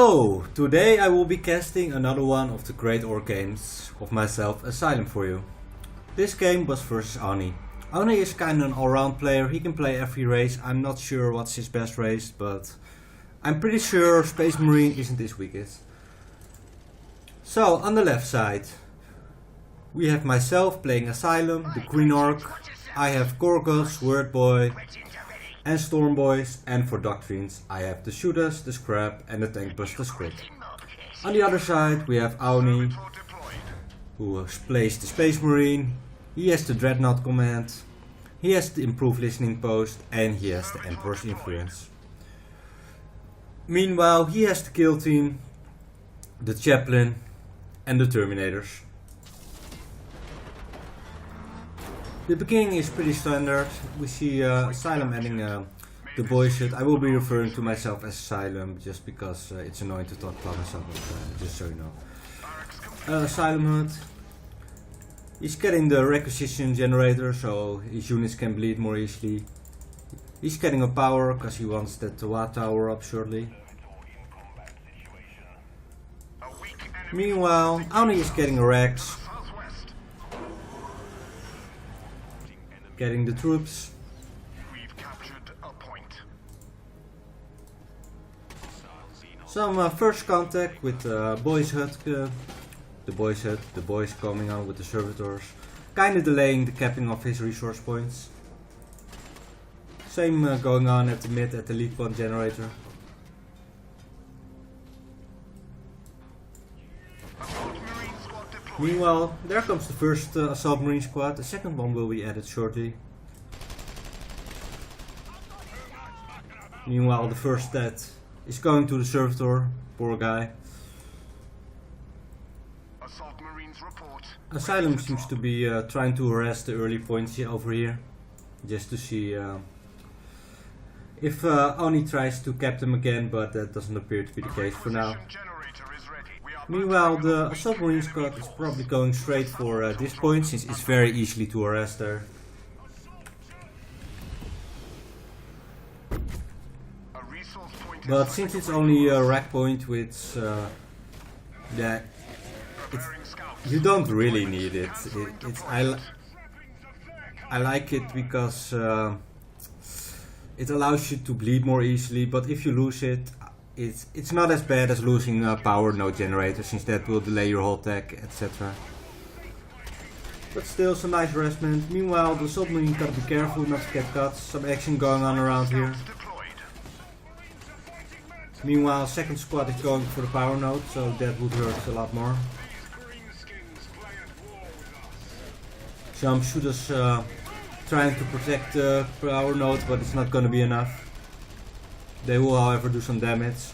Hello! Today I will be casting another one of the great Orc games of myself, Asylum, for you. This game was versus Auni. Auni is kinda an all-round player, he can play every race. I'm not sure what's his best race, but I'm pretty sure Space Marine isn't his weakest. So, on the left side, we have myself playing Asylum, the Green Orc. I have Gorgos, Word Boy, and Storm Boys, and for Doctrines I have the Shooters, the Scrap, and the Tank Buster Script. On the other side we have Auni, who plays the Space Marine. He has the Dreadnought command, he has the Improved Listening Post, and he has the Emperor's Influence. Meanwhile he has the Kill Team, the Chaplain, and the Terminators. The beginning is pretty standard. We see Asylum adding the boys hut. I will be referring to myself as Asylum just because it's annoying to talk about myself, but just so you know. Asylum hut. He's getting the requisition generator so his units can bleed more easily. He's getting a power because he wants that Watt tower up shortly. Meanwhile, Auni is getting a Rex. Getting the troops. Some first contact with boys hut, the boys coming on with the servitors, kinda delaying the capping of his resource points. Same going on at the mid at the lead point generator. Meanwhile, there comes the first Assault Marine squad, the second one will be added shortly. Meanwhile, the first stat is going to the Servitor, poor guy. Asylum seems to be trying to harass the early points over here, just to see if Auni tries to cap them again, but that doesn't appear to be the case for now. Meanwhile, the Assault Marine squad is probably going straight for this point, since it's very easily to harass there. But since it's only a rack point, which you don't really need it. I like it because it allows you to bleed more easily, but if you lose it, it's not as bad as losing a power node generator, since that will delay your whole tech, etc. But still some nice harassment. Meanwhile, the submarine gotta be careful not to get cut. Some action going on around here. Meanwhile, second squad is going for the power node, so that would hurt a lot more. Some shooters trying to protect the power node, but it's not gonna be enough. They will, however, do some damage,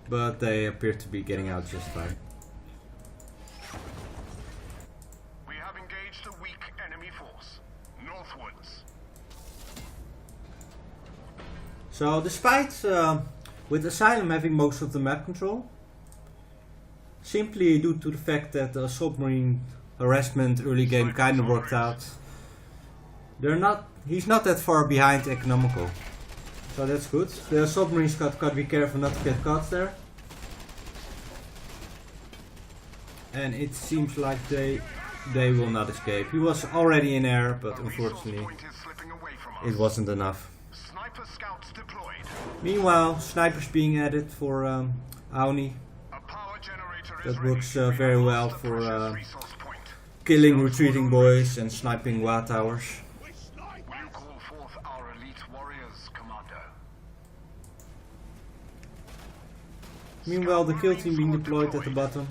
but they appear to be getting out just fine. We have engaged a weak enemy force northwards. So, despite with Asylum having most of the map control, simply due to the fact that the submarine harassment early game kinda worked out, he's not that far behind economical. So that's good. The submarines gotta be careful not to get caught there. And it seems like they will not escape. He was already in air, but unfortunately it wasn't enough. Meanwhile, snipers being added for Auni. That works very well for killing retreating boys and sniping Watt towers. Meanwhile, the kill team being deployed at the bottom.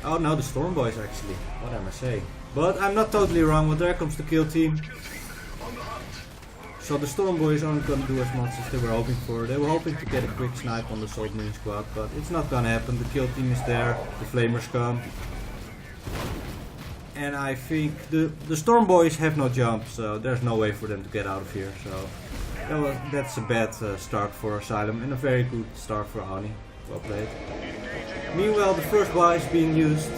Oh no, the Storm Boys actually. What am I saying? But I'm not totally wrong, but there comes the kill team. So the Storm Boys aren't gonna do as much as they were hoping for. They were hoping to get a quick snipe on the Assault Marine squad, but it's not gonna happen. The kill team is there, the Flamers come. And I think the Storm Boys have no jump, so there's no way for them to get out of here. So that's a bad start for Asylum and a very good start for Auni. Well played. Meanwhile, the first buy is being used.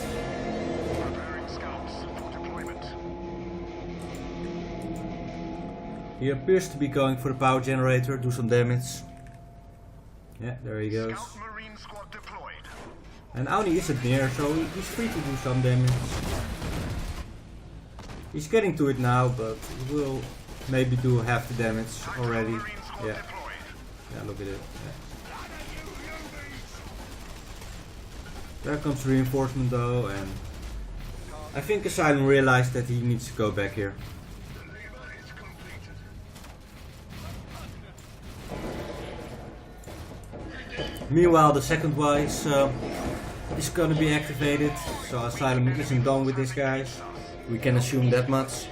He appears to be going for the power generator, do some damage. Yeah, there he goes. And Auni isn't near, so he's free to do some damage. He's getting to it now, but he will maybe do half the damage already. Yeah. Yeah, look at it. Yeah. There comes reinforcement though, and I think Asylum realized that he needs to go back here. Meanwhile, the second Y is gonna be activated, so Asylum isn't done with this guy. We can assume that much.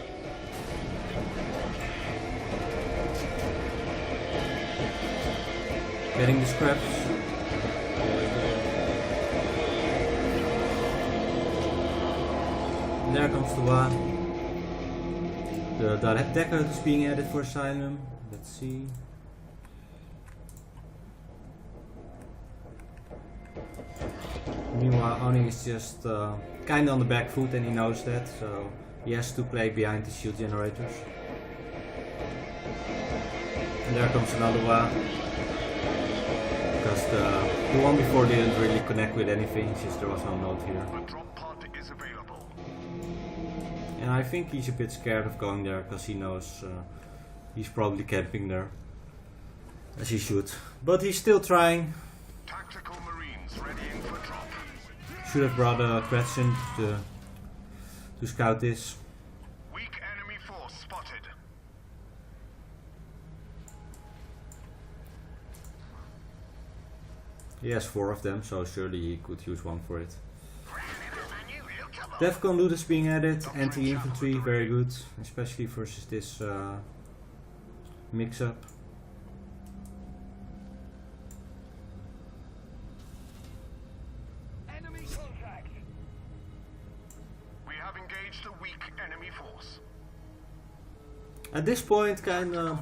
Getting the scraps. And there comes the one. The decker is being added for Asylum. Let's see. Meanwhile, Auni is just kinda on the back foot and he knows that, so he has to play behind the shield generators. And there comes another one. Because the one before didn't really connect with anything, since there was no node here. And I think he's a bit scared of going there, because he knows he's probably camping there. As he should. But he's still trying. Tactical Marines readying for drop. Should have brought a Kretchen to scout this. Weak enemy force spotted. He has 4 of them, so surely he could use one for it. Defcon loot is being added, anti-infantry, very good, especially versus this mix-up. At this point, kinda,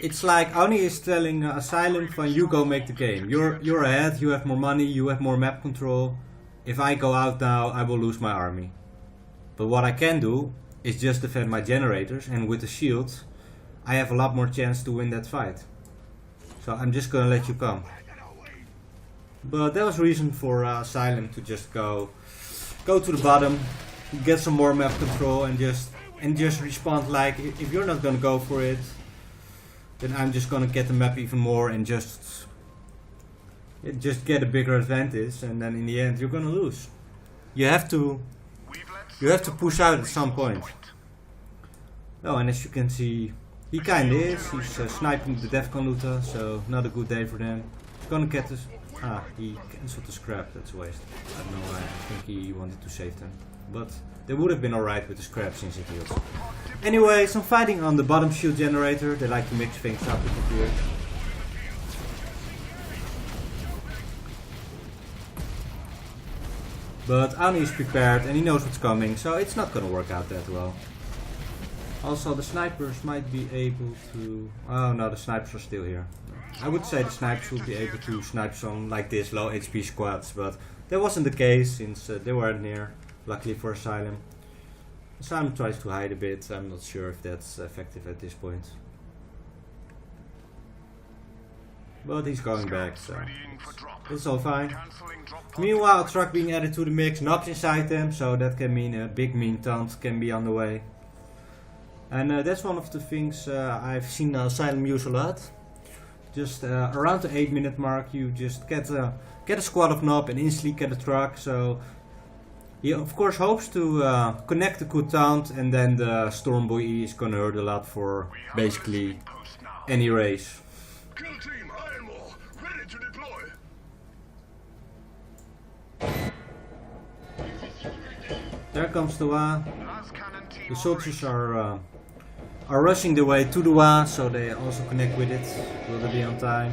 it's like Auni is telling Asylum, "Fine, you go make the game. You're ahead. You have more money. You have more map control. If I go out now, I will lose my army. But what I can do is just defend my generators, and with the shield, I have a lot more chance to win that fight. So I'm just gonna let you come." But that was reason for Asylum to just go to the bottom, get some more map control, and just respond like, if you're not gonna go for it, then I'm just gonna get the map even more and just get a bigger advantage, and then in the end you're gonna lose. You have to push out at some point. Oh, and as you can see, he kinda is. He's sniping the Defcon looter, so not a good day for them. He's gonna get this. He cancelled the scrap. That's a waste. I don't know why. I think he wanted to save them, but they would have been alright with the scrap since it heals. Anyway, some fighting on the bottom shield generator. They like to mix things up a bit here. But Auni is prepared and he knows what's coming, so it's not gonna work out that well. Also, the snipers might be able to... Oh no, the snipers are still here. I would say the snipers would be able to snipe some like this low HP squads, but that wasn't the case since they weren't near, luckily for Asylum. Asylum tries to hide a bit. I'm not sure if that's effective at this point. But he's going back, so it's all fine. Meanwhile, a truck being added to the mix, knobs inside them, so that can mean a big mean taunt can be on the way. And that's one of the things I've seen Asylum use a lot. Just around the 8-minute mark, you just get a squad of knob and instantly get a truck. So he of course hopes to connect a good taunt, and then the Storm Boy E is gonna hurt a lot for basically any race. There comes the Wa. The soldiers are rushing their way to the Wa, so they also connect with it. Will they be on time?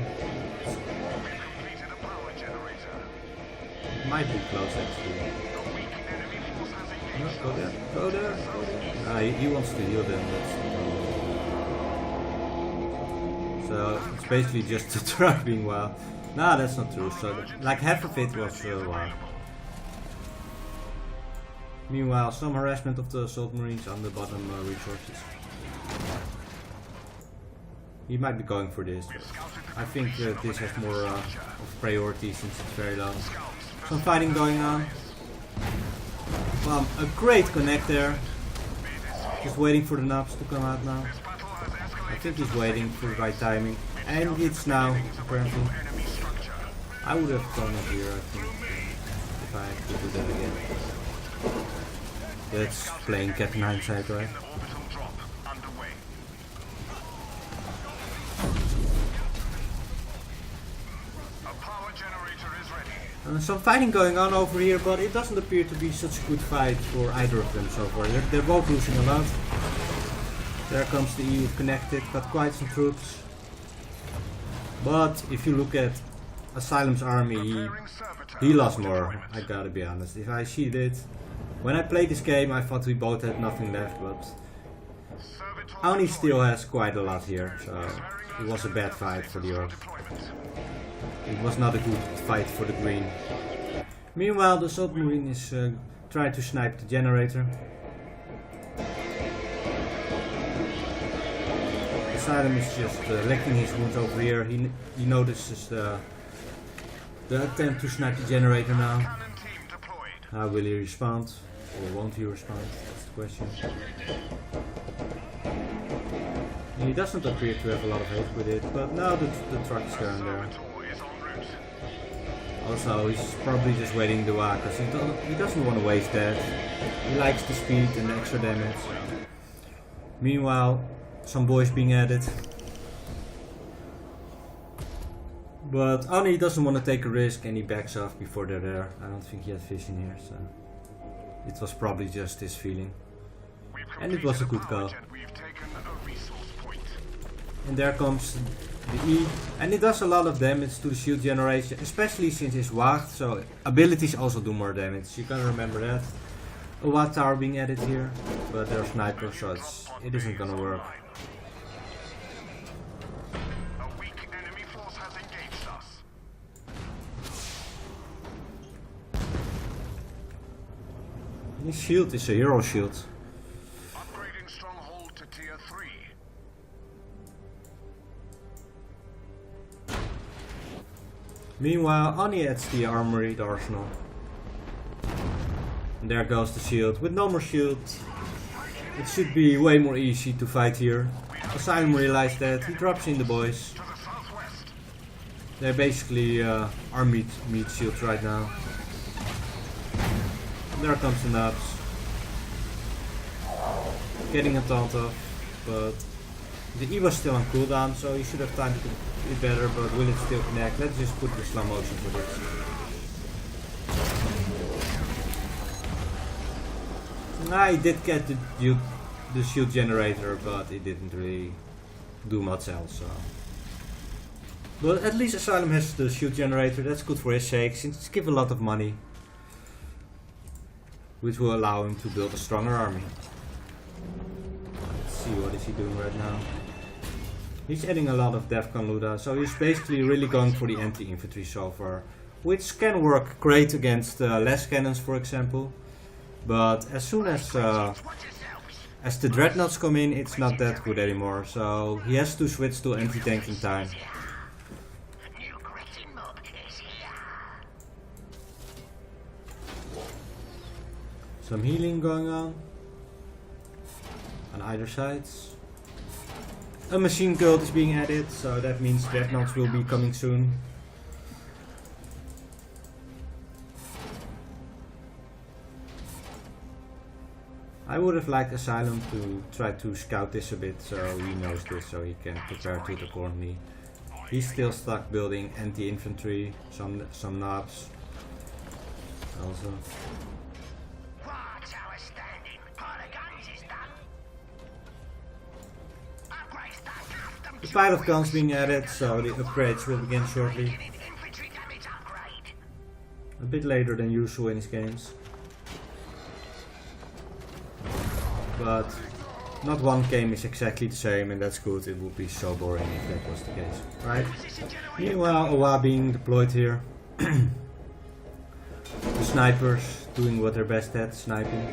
Might be close actually. No, go there, go there, go there. He wants to heal them. So it's basically just the truck being Wa. Nah, that's not true. So like half of it was Wa. Meanwhile, some harassment of the assault marines on the bottom resources. He might be going for this. I think this has more of priority since it's very long. Some fighting going on. A great connect there. Just waiting for the knobs to come out now. I think he's waiting for the right timing. And it's now, apparently. I would have done it here, I think, if I had to do that again. That's playing cat in hindsight, right? Some fighting going on over here, but it doesn't appear to be such a good fight for either of them so far. They're both losing a lot. There comes the EU connected, got quite some troops. But if you look at Asylum's army, he lost more, I gotta be honest. If I see it, when I played this game I thought we both had nothing left, but Auni still has quite a lot here, so it was a bad fight for the Orc. It was not a good fight for the green. Meanwhile, the submarine is trying to snipe the generator. Asylum is just licking his wounds over here. He notices the attempt to snipe the generator now. How will he respond? Or won't he respond? That's the question. He doesn't appear to have a lot of hate with it, but now the truck is going there. Also, he's probably just waiting the DOW because he doesn't want to waste that. He likes the speed and the extra damage. Meanwhile, some boys being added. But Auni doesn't want to take a risk and he backs off before they're there. I don't think he had vision here, so it was probably just his feeling. And it was a good call. And there comes the E, and it does a lot of damage to the shield generation, especially since it's Wacht, so abilities also do more damage. You gotta remember that. A Wacht tower being added here, but there are snipers, so it isn't gonna work. A weak enemy force has engaged us. His shield is a hero shield. Upgrading stronghold to tier 3. Meanwhile, Auni adds the armory, the arsenal. And there goes the shield. With no more shield, it should be way more easy to fight here. Asylum realized that. He drops in the boys. They're basically our meat shields right now. And there comes the nubs. Getting a taunt off, but the E was still on cooldown, so he should have timed it better, but will it still connect? Let's just put the slow motion for this. He did get the shield generator, but it didn't really do much else. So. But at least Asylum has the shield generator, that's good for his sake, since it's gives a lot of money. Which will allow him to build a stronger army. Let's see, what is he doing right now? He's adding a lot of Defcon Luda, so he's basically really going for the anti-infantry so far. Which can work great against less cannons, for example. But as soon as the dreadnoughts come in, it's not that good anymore. So he has to switch to anti-tank in time. Some healing going on either sides. A machine cult is being added, so that means dreadnoughts will be coming soon. I would have liked Asylum to try to scout this a bit, so he knows this, so he can prepare to the accordingly. He's still stuck building anti-infantry, some knobs. Also. The pilot guns being added, so the upgrades will begin shortly. A bit later than usual in these games. But not one game is exactly the same, and that's good. It would be so boring if that was the case, right? Meanwhile, OWA being deployed here. The snipers doing what they're best at, sniping.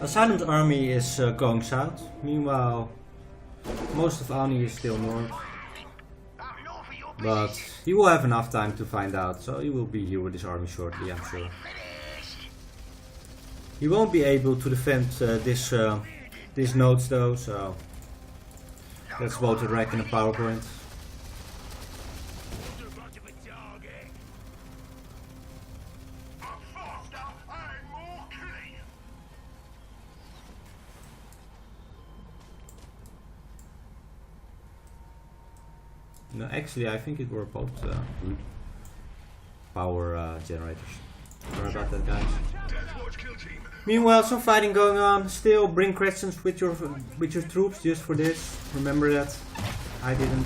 Asylum's army is going south. Meanwhile, most of Auni is still north. But he will have enough time to find out, so he will be here with his army shortly, I'm sure. He won't be able to defend these nodes though, so let's vote a wreck in a PowerPoint. No, actually, I think it were both power generators. Sorry about that, guys. Meanwhile, some fighting going on. Still, bring questions with your troops just for this. Remember that. I didn't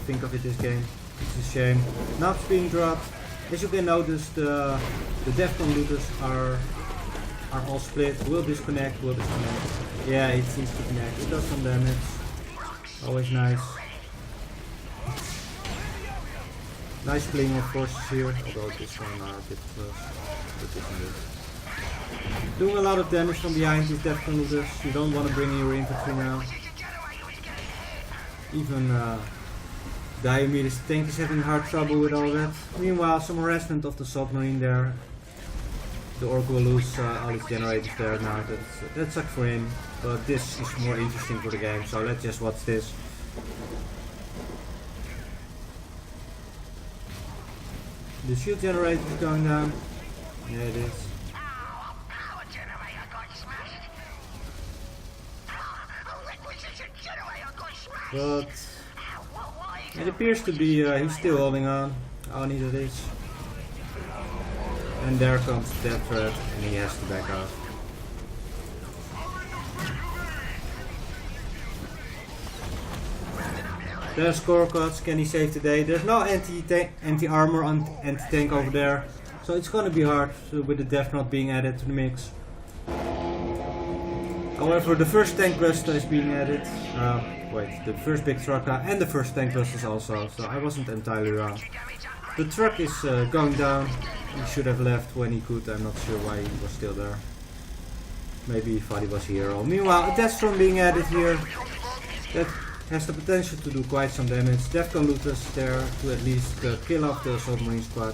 think of it this game. It's a shame. Now it's being dropped. As you can notice, the Defcon looters are all split. Will disconnect. Will disconnect. Yeah, it seems to connect. It does some damage. Always nice. Nice playing of forces here, although this one are a bit close. Doing a lot of damage from behind these Defcon looters. You don't want to bring in your infantry now. Even Diomedes' tank is having hard trouble with all that. Meanwhile, some harassment of the submarine there. The Orc will lose all his generators there now. That sucks for him, but this is more interesting for the game, so let's just watch this. The shield generator is going down. Yeah, it is. But it appears to be he's still holding on. Auni that is. And there comes that threat, and he has to back off. There's Korkots, can he save the day? There's no anti-armor, anti-tank over there. So it's gonna be hard with the Death Knot being added to the mix. However, the first tank buster is being added. Wait, the first big truck and the first tank busters also, so I wasn't entirely wrong. The truck is going down. He should have left when he could, I'm not sure why he was still there. Maybe he thought he was a hero. Meanwhile, a Death Storm being added here. That has the potential to do quite some damage. Defcon looters there to at least kill off the submarine squad.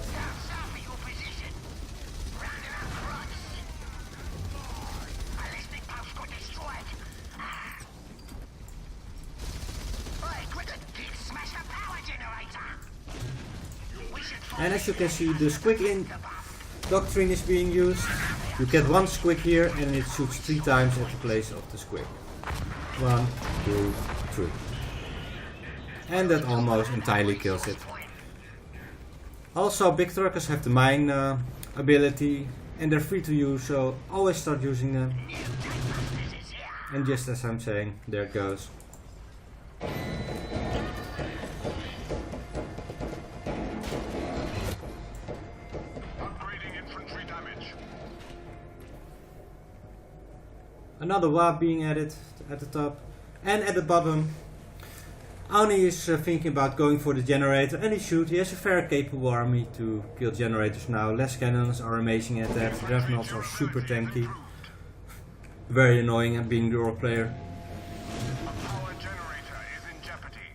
And as you can see, the squig in doctrine is being used. You get one squig here and it shoots 3 times at the place of the squig. 1, 2, 3. And that almost entirely kills it. Also, big truckers have the mine ability and they're free to use, so always start using them. And just as I'm saying, there it goes. Another WAP being added at the top. And at the bottom, Auni is thinking about going for the generator, and he should. He has a very capable army to kill generators now. Less cannons are amazing at that. Dreadnoughts are super tanky. Very annoying at being the Orc player. Our generator is in jeopardy.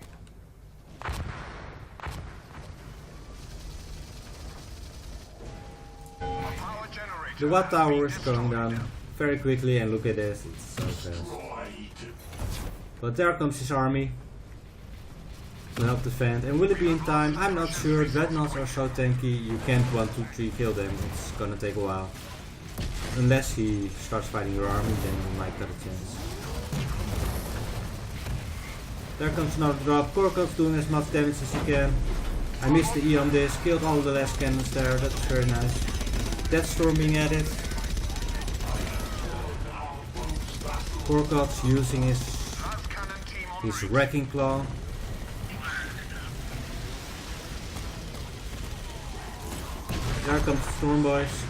The Watt Tower is going down very quickly, and look at this, it's so fast. But there comes his army to help defend, and will it be in time? I'm not sure. Dreadnoughts are so tanky, you can't 1, 2, 3 kill them, it's gonna take a while. Unless he starts fighting your army, then you might get a chance. There comes another drop. Korkot's doing as much damage as he can. I missed the E on this, killed all the last cannons there, that's very nice. Death Storm being added. Korkot's using his wrecking claw. There comes the Storm Boys.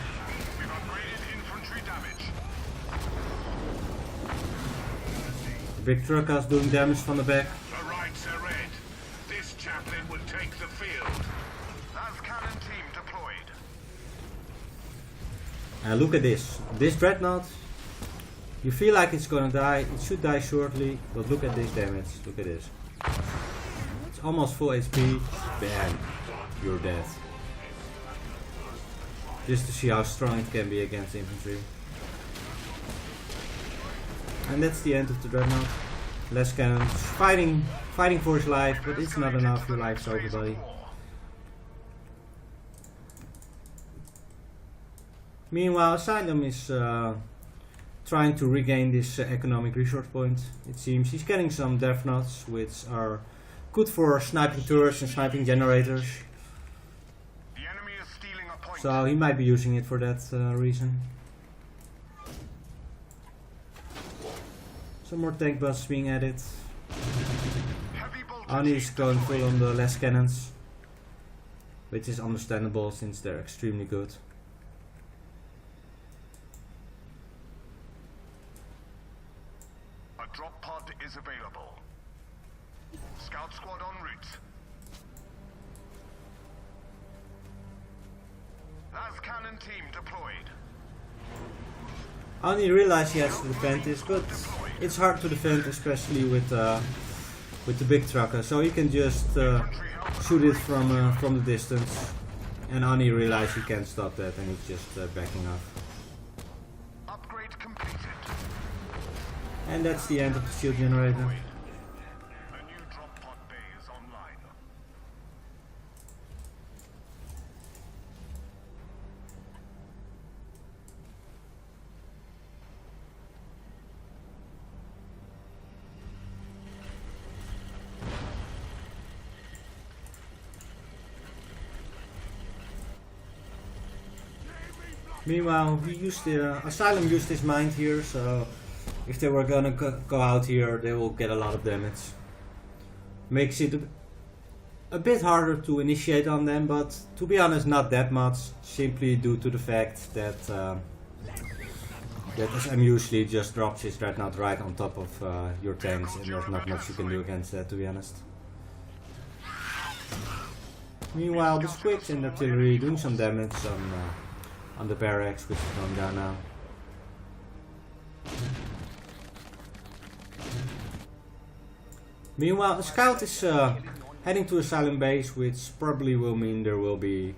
The big truckers doing damage from the back. The rights are red. This chaplain will take the field. Las cannon team deployed. And look at this. This dreadnought You feel like it's gonna die, it should die shortly, but look at this damage, look at this. It's almost full HP, bam, you're dead. Just to see how strong it can be against infantry. And that's the end of the Dreadnought. Less cannons, fighting for his life, but it's not enough, your life's over, buddy. Meanwhile, Asylum is trying to regain this economic resource point. It seems he's getting some death knots, which are good for sniping turrets and sniping generators. The enemy is stealing a point. So he might be using it for that reason. Some more tank busts being added. Auni is going full on the less cannons, which is understandable since they're extremely good. A drop pod is available. Scout squad en route. Las cannon team deployed. Auni realized he has to defend this, but it's hard to defend, especially with the big trucker. So he can just shoot it from the distance, and Auni realized he can't stop that, and he's just backing off. Upgrade completed. And that's the end of the shield generator. A new drop pod bay is online. Meanwhile, Asylum used his mind here, so if they were gonna go out here, they will get a lot of damage. Makes it a bit harder to initiate on them, but to be honest, not that much, simply due to the fact that SM usually just drops his Dreadnought right on top of your tanks, and there's not much you can do against that, to be honest. Meanwhile, the squids and artillery doing some damage on the barracks, which is going down now. Meanwhile, a scout is heading to Asylum base, which probably will mean there will be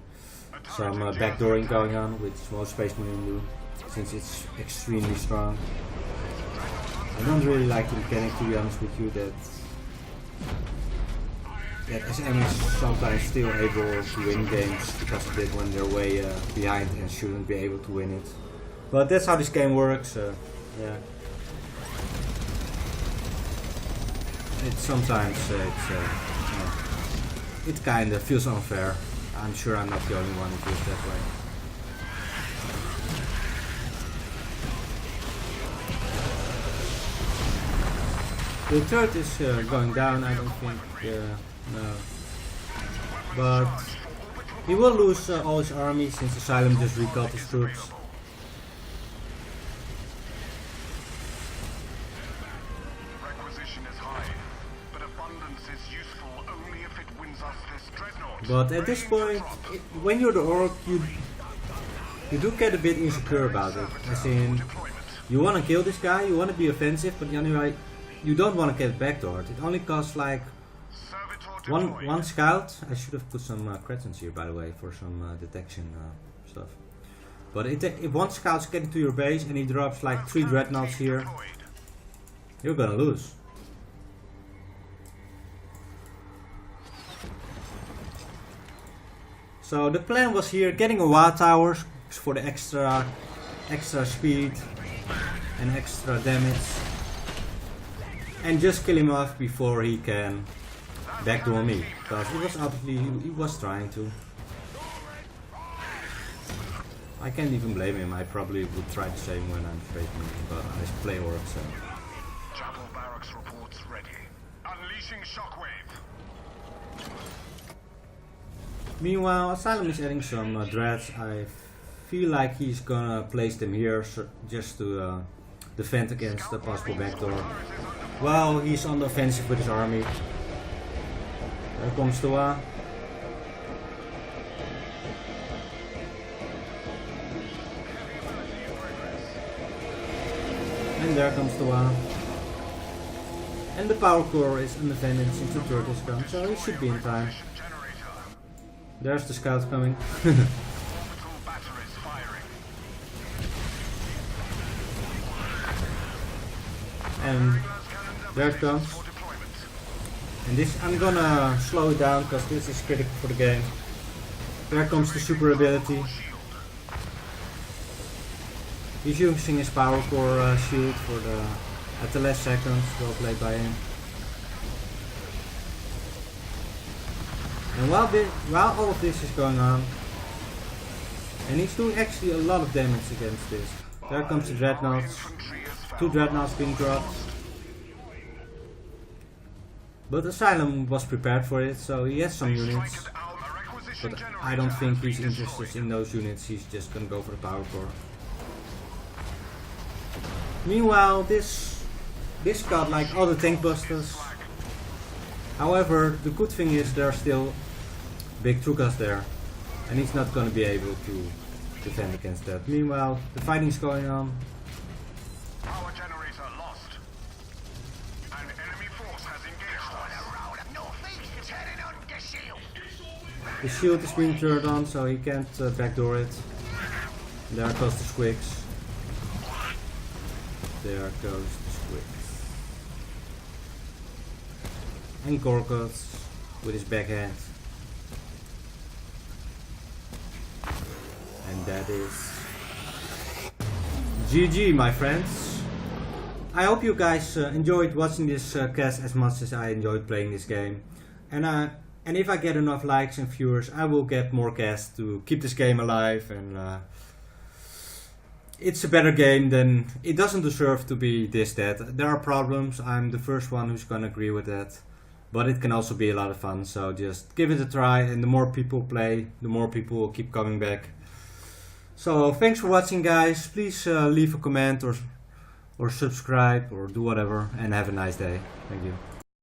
some backdooring going on, which most Space Marine do, since it's extremely strong. I don't really like the mechanic, to be honest with you, that SM is sometimes still able to win games because of it when they're way behind and shouldn't be able to win it. But that's how this game works, yeah. Sometimes it kind of feels unfair. I'm sure I'm not the only one who feels that way. The turret is going down, I don't think, no. But he will lose all his army since Asylum just recalled his troops. But at this point, when you're the Orc, you do get a bit insecure about it. As in, you want to kill this guy, you want to be offensive, but anyway, you don't want to get backdoored. It only costs like one scout. I should have put some cretins here, by the way, for some detection stuff. But if one scout's getting to your base and he drops like 3 dreadnoughts here, you're gonna lose. So the plan was here, getting a Wa tower for the extra speed and extra damage, and just kill him off before he can backdoor me, because it was obviously he was trying to. I can't even blame him. I probably would try the same when I'm facing him, but I play Orc, so. Chapel barracks reports ready. Unleashing shockwave. Meanwhile, Asylum is adding some dreads. I feel like he's gonna place them here just to defend against the possible backdoor. Well, he's on the offensive with his army. There comes the Wa. And And there comes the one. And the power core is undefended since the turret is gone, so he should be in time. There's the scout coming. And there it comes. And this, I'm gonna slow it down because this is critical for the game. There comes the super ability. He's using his power core shield for at the last seconds, well played by him. And while all of this is going on, and he's doing actually a lot of damage against this. There comes the dreadnoughts. 2 dreadnoughts being dropped. But Asylum was prepared for it, so he has some units. But I don't think he's interested in those units, he's just gonna go for the power core. Meanwhile, this got like all the tank busters. However, the good thing is there are still big Trukas there, and he's not gonna be able to defend against that. Meanwhile, the fighting's going on. Power generator lost. An enemy force has engaged us. The shield is being turned on, so he can't backdoor it. There goes the squigs. There goes the squigs. And Gorgots with his backhand. And that is GG, my friends. I hope you guys enjoyed watching this cast as much as I enjoyed playing this game. And if I get enough likes and viewers, I will get more casts to keep this game alive. And it's a better game than it doesn't deserve to be this dead. There are problems. I'm the first one who's gonna agree with that. But it can also be a lot of fun. So just give it a try. And the more people play, the more people will keep coming back. So thanks for watching, guys. Please leave a comment or subscribe or do whatever, and have a nice day. Thank you.